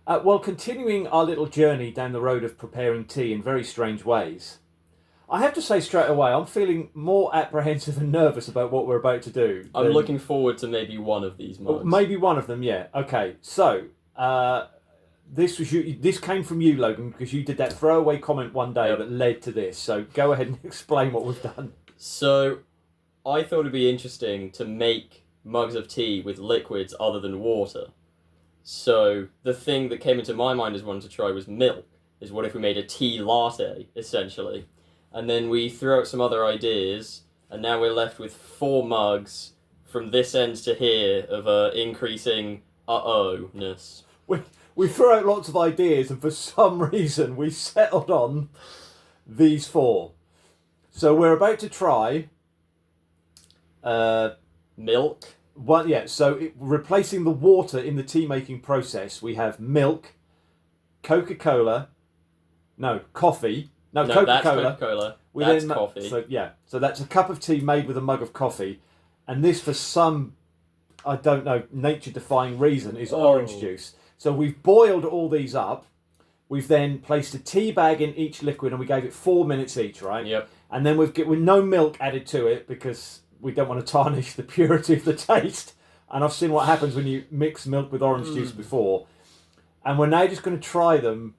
Well, continuing our little journey down the road of preparing tea in very strange ways, I have to say straight away, I'm feeling more apprehensive and nervous about what we're about to do. I'm looking forward to maybe one of these mugs. Maybe one of them, yeah. Okay, so this was you. This came from you, Logan, because you did that throwaway comment one day that led to this. So go ahead and explain what we've done. So, I thought it'd be interesting to make mugs of tea with liquids other than water. So the thing that came into my mind as one to try was milk. Is what if we made a tea latte, essentially? And then we threw out some other ideas, and now we're left with 4 mugs from this end to here of increasing uh-oh-ness. We threw out lots of ideas, and for some reason we settled on these 4. So we're about to try milk. Replacing the water in the tea making process, we have milk, Coca-Cola, coffee. No, Coca-Cola. That's Coca-Cola. That's coffee. So that's a cup of tea made with a mug of coffee, and this, for some, I don't know, nature-defying reason, is orange juice. So we've boiled all these up. We've then placed a tea bag in each liquid, and we gave it 4 minutes each, right? Yep. And then with no milk added to it because we don't want to tarnish the purity of the taste. And I've seen what happens when you mix milk with orange juice before. And we're now just going to try them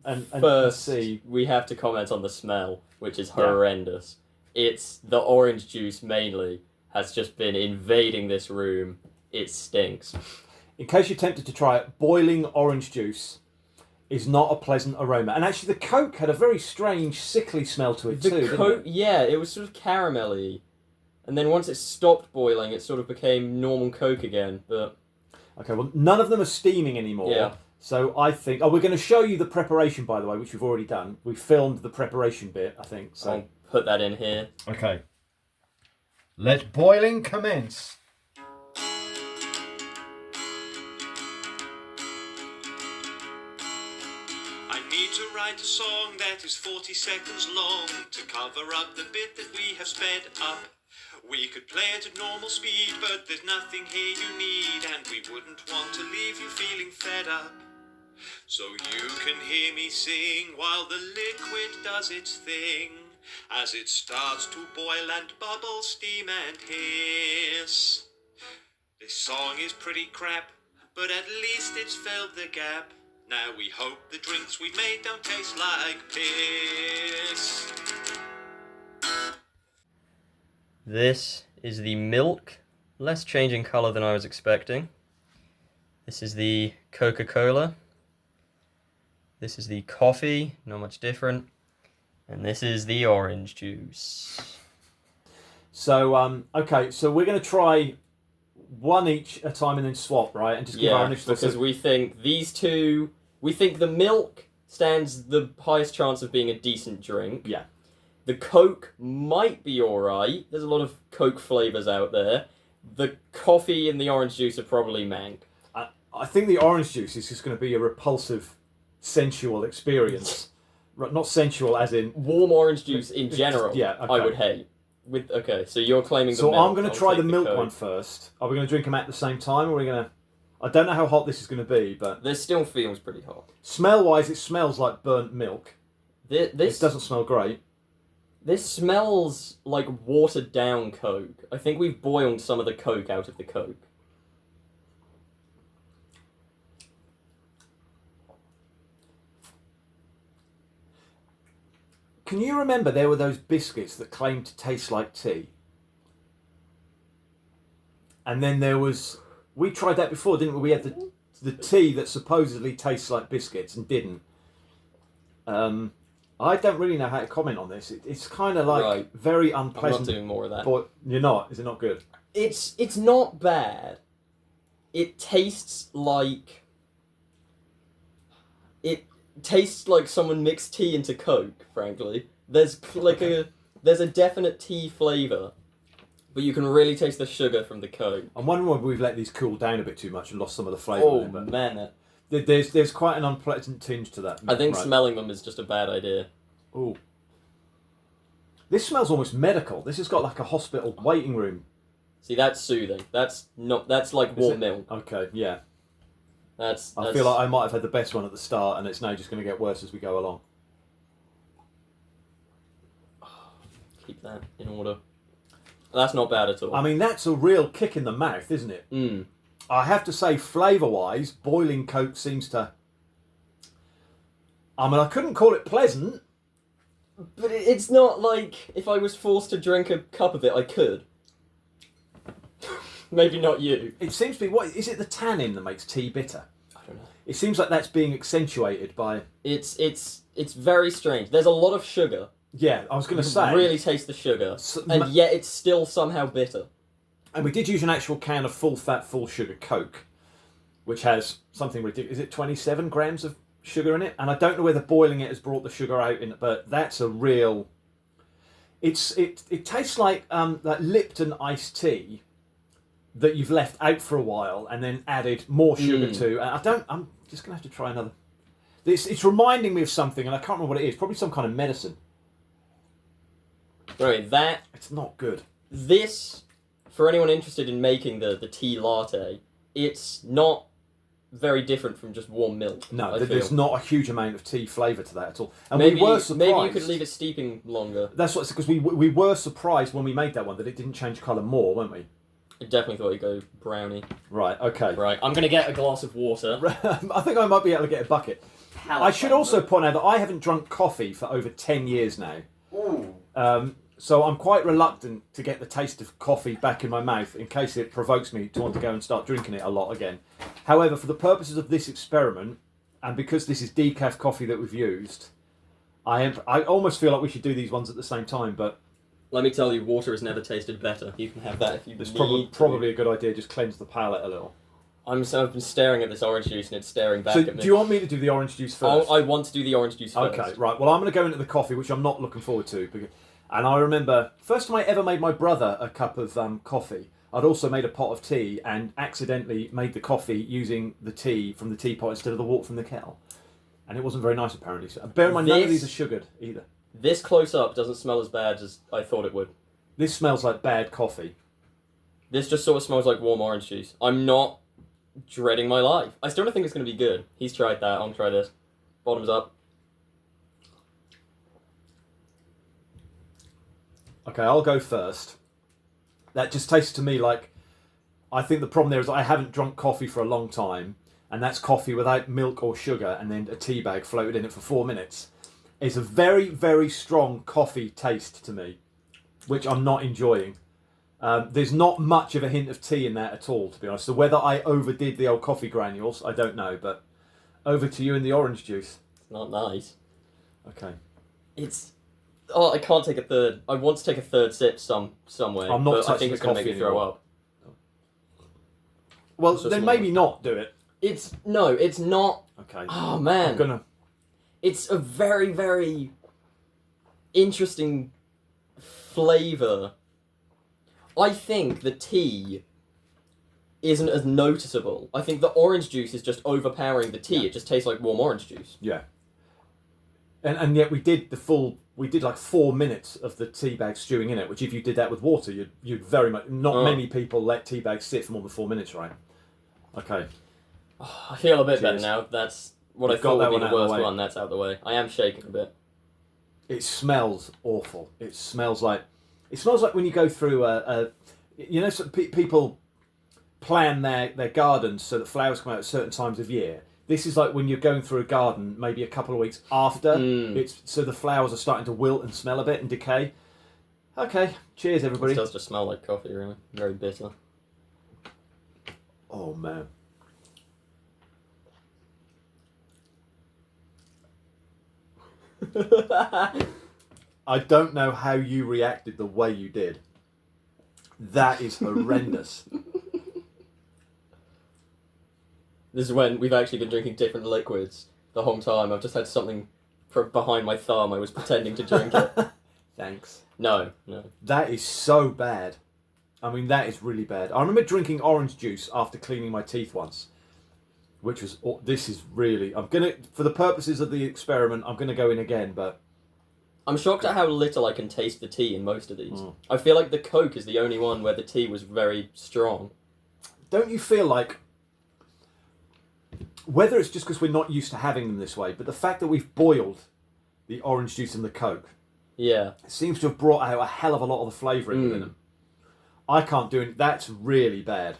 and First, see. we have to comment on the smell, which is horrendous. It's the orange juice mainly has just been invading this room. It stinks. In case you're tempted to try it, boiling orange juice is not a pleasant aroma. And actually the Coke had a very strange, sickly smell to it too, didn't it? Yeah, it was sort of caramelly. And then once it stopped boiling, it sort of became normal Coke again. But okay, well, none of them are steaming anymore. Yeah. So I think... we're going to show you the preparation, by the way, which we've already done. We filmed the preparation bit, I think. So I'll put that in here. Okay. Let boiling commence. I need to write a song that is 40 seconds long to cover up the bit that we have sped up. We could play it at normal speed, but there's nothing here you need, and we wouldn't want to leave you feeling fed up. So you can hear me sing while the liquid does its thing, as it starts to boil and bubble, steam and hiss. This song is pretty crap, but at least it's filled the gap. Now we hope the drinks we've made don't taste like piss. This is the milk, less changing colour than I was expecting. This is the Coca-Cola. This is the coffee, not much different. And this is the orange juice. So, okay, so we're going to try one each at a time and then swap, right? And just give our initial... because we think these two... We think the milk stands the highest chance of being a decent drink. Yeah. The Coke might be alright. There's a lot of Coke flavours out there. The coffee and the orange juice are probably mank. I think the orange juice is just going to be a repulsive, sensual experience. Not sensual as in... Warm orange juice in general, yeah, okay. I would hate. So you're claiming the milk. So I'm going to try the milk Coke. one first. Are we going to drink them at the same time, or are we going to... I don't know how hot this is going to be, but... This still feels pretty hot. Smell-wise, it smells like burnt milk. It doesn't smell great. This smells like watered-down Coke. I think we've boiled some of the Coke out of the Coke. Can you remember there were those biscuits that claimed to taste like tea? And then there was... We tried that before, didn't we? We had the tea that supposedly tastes like biscuits and didn't. I don't really know how to comment on this. It's kind of like very unpleasant. I'm not doing more of that. But you're not? Is it not good? It's not bad. It tastes like... It tastes like someone mixed tea into Coke, frankly. There's a definite tea flavour, but you can really taste the sugar from the Coke. I'm wondering whether we've let these cool down a bit too much and lost some of the flavour. Oh, man. There's quite an unpleasant tinge to that. I think smelling them is just a bad idea. Ooh. This smells almost medical. This has got like a hospital waiting room. See, that's soothing. That's like warm milk. Okay, yeah. I feel like I might have had the best one at the start, and it's now just going to get worse as we go along. Keep that in order. That's not bad at all. I mean, that's a real kick in the mouth, isn't it? Mm. I have to say, flavour-wise, boiling Coke seems to... I mean, I couldn't call it pleasant. But it's not like if I was forced to drink a cup of it, I could. Maybe not you. It seems to be... What is it the tannin that makes tea bitter? I don't know. It seems like that's being accentuated by... It's very strange. There's a lot of sugar. Yeah, I was going to You say... really taste the sugar. And yet it's still somehow bitter. And we did use an actual can of full-fat, full-sugar Coke, which has something ridiculous. Is it 27 grams of sugar in it? And I don't know whether boiling it has brought the sugar out in it, but that's a real... It tastes like Lipton iced tea that you've left out for a while and then added more sugar to. And I'm just going to have to try another. It's reminding me of something, and I can't remember what it is. Probably some kind of medicine. Right, It's not good. This, for anyone interested in making the tea latte, it's not very different from just warm milk. No, there's not a huge amount of tea flavour to that at all. And maybe, we were surprised. Maybe you could leave it steeping longer. That's what, because we were surprised when we made that one that it didn't change colour more, weren't we? I definitely thought you'd go brownie. Right, okay. Right, I'm going to get a glass of water. I think I might be able to get a bucket. I should also point out that I haven't drunk coffee for over 10 years now. Ooh. So I'm quite reluctant to get the taste of coffee back in my mouth in case it provokes me to want to go and start drinking it a lot again. However, for the purposes of this experiment, and because this is decaf coffee that we've used, I almost feel like we should do these ones at the same time, but... Let me tell you, water has never tasted better. You can have that if you It's need probably a good idea, just cleanse the palate a little. I've been staring at this orange juice and it's staring back So at me. do you want me to do the orange juice first? I want to do the orange juice first. Okay, right. Well, I'm going to go into the coffee, which I'm not looking forward to. And I remember, first time I ever made my brother a cup of coffee, I'd also made a pot of tea and accidentally made the coffee using the tea from the teapot instead of the water from the kettle. And it wasn't very nice, apparently. So, bear in mind, none of these are sugared, either. This close-up doesn't smell as bad as I thought it would. This smells like bad coffee. This just sort of smells like warm orange juice. I'm not dreading my life. I still don't think it's going to be good. He's tried that. I'm going to try this. Bottoms up. Okay, I'll go first. That just tastes to me like... I think the problem there is I haven't drunk coffee for a long time, and that's coffee without milk or sugar, and then a tea bag floated in it for 4 minutes. It's a very, very strong coffee taste to me, which I'm not enjoying. There's not much of a hint of tea in that at all, to be honest. So whether I overdid the old coffee granules, I don't know, but over to you in the orange juice. It's not nice. Okay. It's... Oh, I can't take a third. I want to take a third sip somewhere, I'm not but I touching think the it's going to make me coffee throw anymore. up. Well, It's just then one. maybe not do it. It's not. Okay. Oh man, I'm gonna... it's a very, very interesting flavour. I think the tea isn't as noticeable. I think the orange juice is just overpowering the tea. Yeah. It just tastes like warm orange juice. Yeah. And yet we did like 4 minutes of the tea bag stewing in it, which if you did that with water, you'd very much... Not many people let tea bags sit for more than 4 minutes, right? Okay. Oh, I feel a bit better Cheers. now. That's what You've I thought got would that be one the out of the worst way. one. That's out of the way. I am shaking a bit. It smells awful. It smells like when you go through people plan their gardens so that flowers come out at certain times of year. This is like when you're going through a garden, maybe a couple of weeks after. It's so the flowers are starting to wilt and smell a bit and decay. Okay, cheers everybody. It does just smell like coffee, really. Very bitter. Oh man. I don't know how you reacted the way you did. That is horrendous. This is when we've actually been drinking different liquids the whole time. I've just had something behind my thumb. I was pretending to drink it. Thanks. No. That is so bad. I mean, that is really bad. I remember drinking orange juice after cleaning my teeth once, which was... This is really... for the purposes of the experiment, I'm going to go in again, but... I'm shocked at how little I can taste the tea in most of these. I feel like the Coke is the only one where the tea was very strong. Don't you feel like... whether it's just because we're not used to having them this way, but the fact that we've boiled the orange juice and the Coke seems to have brought out a hell of a lot of the flavour in them. I can't do it. That's really bad.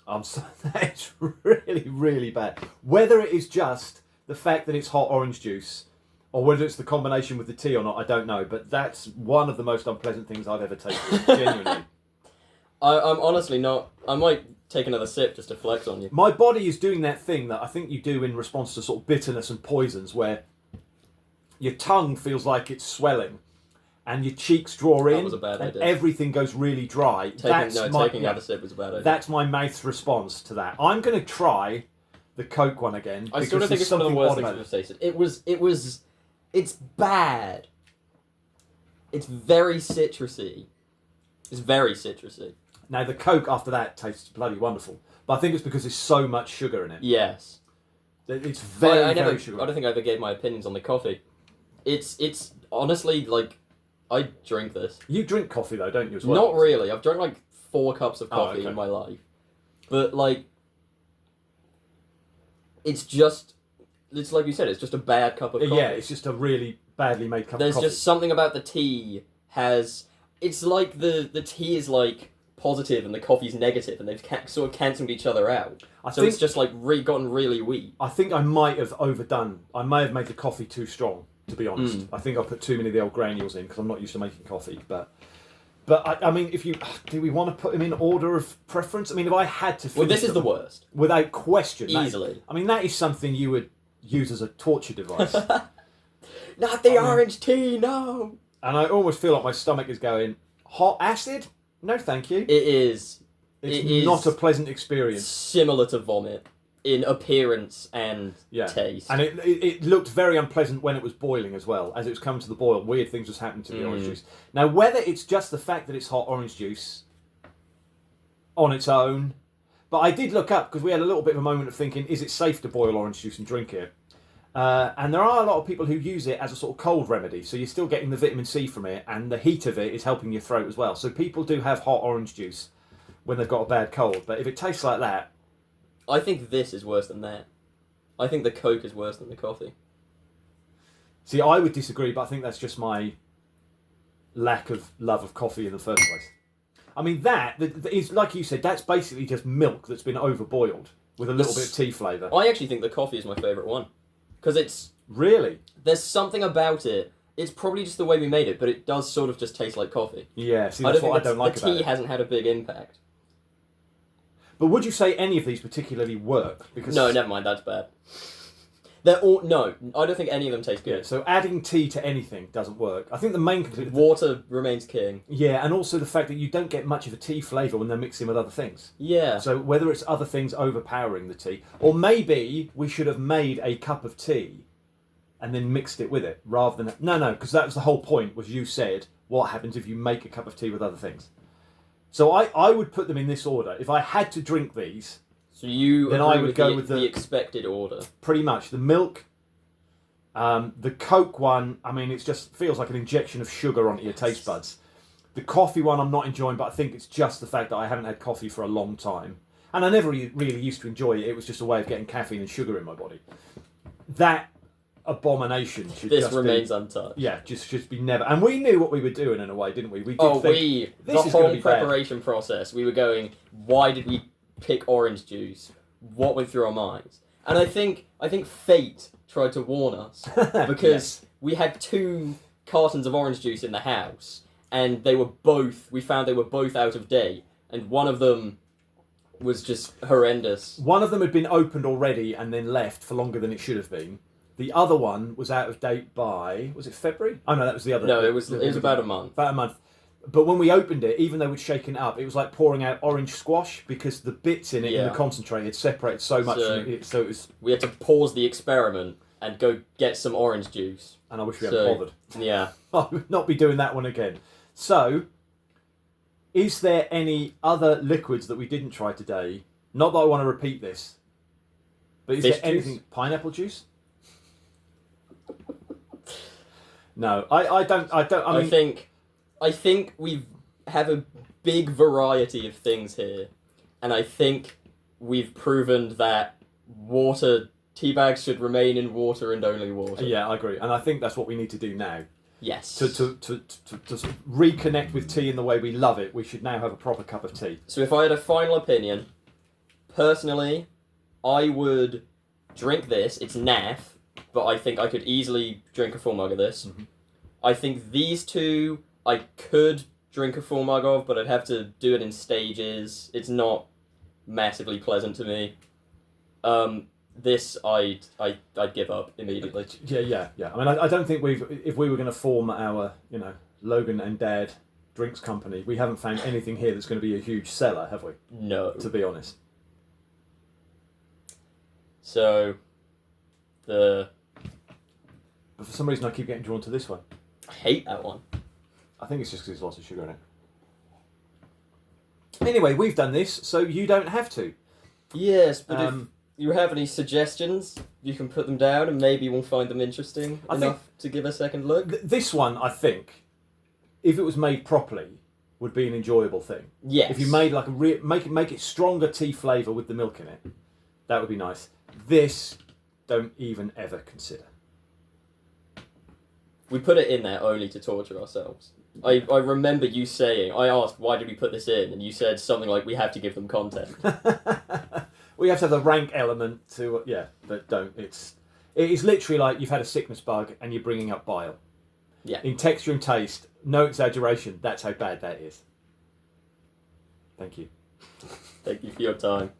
That's really, really bad. Whether it is just the fact that it's hot orange juice, or whether it's the combination with the tea or not, I don't know. But that's one of the most unpleasant things I've ever tasted, genuinely. I'm honestly not... I might take another sip just to flex on you. My body is doing that thing that I think you do in response to sort of bitterness and poisons, where your tongue feels like it's swelling and your cheeks draw in, That was a bad and idea. everything goes really dry. Taking another sip was a bad idea. That's my mouth's response to that. I'm going to try the Coke one again. I sort of think it's one of the worst things I've tasted. It's bad. It's very citrusy. It's very citrusy. Now, the Coke after that tastes bloody wonderful. But I think it's because there's so much sugar in it. Yes. It's very, very sugary. I don't think I ever gave my opinions on the coffee. It's honestly, like, I drink this. You drink coffee, though, don't you, as well? Not really. I've drunk, like, 4 cups of coffee in my life. But, like, it's like you said, it's just a bad cup of coffee. Yeah, it's just a really badly made cup of coffee. There's just something about the tea it's like the tea is, like, positive and the coffee's negative, and they've sort of cancelled each other out. It's just, like, gotten really weak. I think I might have overdone. I may have made the coffee too strong, to be honest. I think I put too many of the old granules in because I'm not used to making coffee. But I mean, do we want to put them in order of preference? I mean, if I had to finish this is the worst. Without question. Easily. That is something you would use as a torture device. Not the orange tea, no! And I almost feel like my stomach is going, hot acid? No, thank you. It is. It's not a pleasant experience. Similar to vomit in appearance and taste. And it looked very unpleasant when it was boiling as well. As it was coming to the boil, weird things was happening to the orange juice. Now, whether it's just the fact that it's hot orange juice on its own, but I did look up because we had a little bit of a moment of thinking, is it safe to boil orange juice and drink it? And there are a lot of people who use it as a sort of cold remedy, so you're still getting the vitamin C from it, and the heat of it is helping your throat as well. So people do have hot orange juice when they've got a bad cold, but if it tastes like that... I think this is worse than that. I think the Coke is worse than the coffee. See, I would disagree, but I think that's just my lack of love of coffee in the first place. I mean, that is, like you said, that's basically just milk that's been overboiled with a little bit of tea flavour. I actually think the coffee is my favourite one. Because it's... Really? There's something about it. It's probably just the way we made it, but it does sort of just taste like coffee. Yeah, see, that's what I don't like about it. The tea hasn't had a big impact. But would you say any of these particularly work? Because No, never mind, that's bad. They're all... No, I don't think any of them taste good. Yeah, so adding tea to anything doesn't work. I think the main... Water remains king. Yeah, and also the fact that you don't get much of a tea flavour when they're mixing with other things. Yeah. So whether it's other things overpowering the tea, or maybe we should have made a cup of tea and then mixed it with it, rather than... No, because that was the whole point, was you said, what happens if you make a cup of tea with other things? So I would put them in this order. If I had to drink these... So you then I would go with the expected order. Pretty much. The milk, the Coke one, I mean, it just feels like an injection of sugar onto your taste buds. The coffee one I'm not enjoying, but I think it's just the fact that I haven't had coffee for a long time. And I never really used to enjoy it. It was just a way of getting caffeine and sugar in my body. That abomination should this remains untouched. Yeah, just be never. And we knew what we were doing in a way, didn't we? We did the whole preparation process. We were going, why did we pick orange juice? What went through our minds? And I think fate tried to warn us because we had 2 cartons of orange juice in the house, and we found they were both out of date, and one of them was just horrendous. One of them had been opened already and then left for longer than it should have been. The other one was out of date by, was it February? Oh no, that was the other. No, it was about a month. About a month. But when we opened it, even though we'd shaken it up, it was like pouring out orange squash because the bits in it in the concentrate had separated so much from it. So it was... We had to pause the experiment and go get some orange juice. And I wish we hadn't bothered. Yeah. I would not be doing that one again. So, is there any other liquids that we didn't try today? Not that I want to repeat this. But is there anything... Pineapple juice? No, I don't. I mean, I think we have a big variety of things here, and I think we've proven that water. Tea bags should remain in water and only water. Yeah, I agree, and I think that's what we need to do now. Yes. To sort of reconnect with tea in the way we love it, we should now have a proper cup of tea. So if I had a final opinion, personally, I would drink this. It's naff, but I think I could easily drink a full mug of this. Mm-hmm. I think these two I could drink a full mug of, but I'd have to do it in stages. It's not massively pleasant to me. This I'd give up immediately. Yeah. I mean, I don't think if we were going to form our, Logan and Dad drinks company, we haven't found anything here that's going to be a huge seller, have we? No. To be honest. So, But for some reason I keep getting drawn to this one. I hate that one. I think it's just because there's lots of sugar in it. Anyway, we've done this, so you don't have to. Yes, but if you have any suggestions, you can put them down and maybe we'll find them interesting enough to give a second look. This one, I think, if it was made properly, would be an enjoyable thing. Yes. If you made like make it stronger tea flavour with the milk in it, that would be nice. This, don't even ever consider. We put it in there only to torture ourselves. I remember you saying, I asked, why did we put this in? And you said something like, we have to give them content. We have to have the rank element to, but don't. It is literally like you've had a sickness bug and you're bringing up bile. Yeah. In texture and taste, no exaggeration, that's how bad that is. Thank you. Thank you for your time.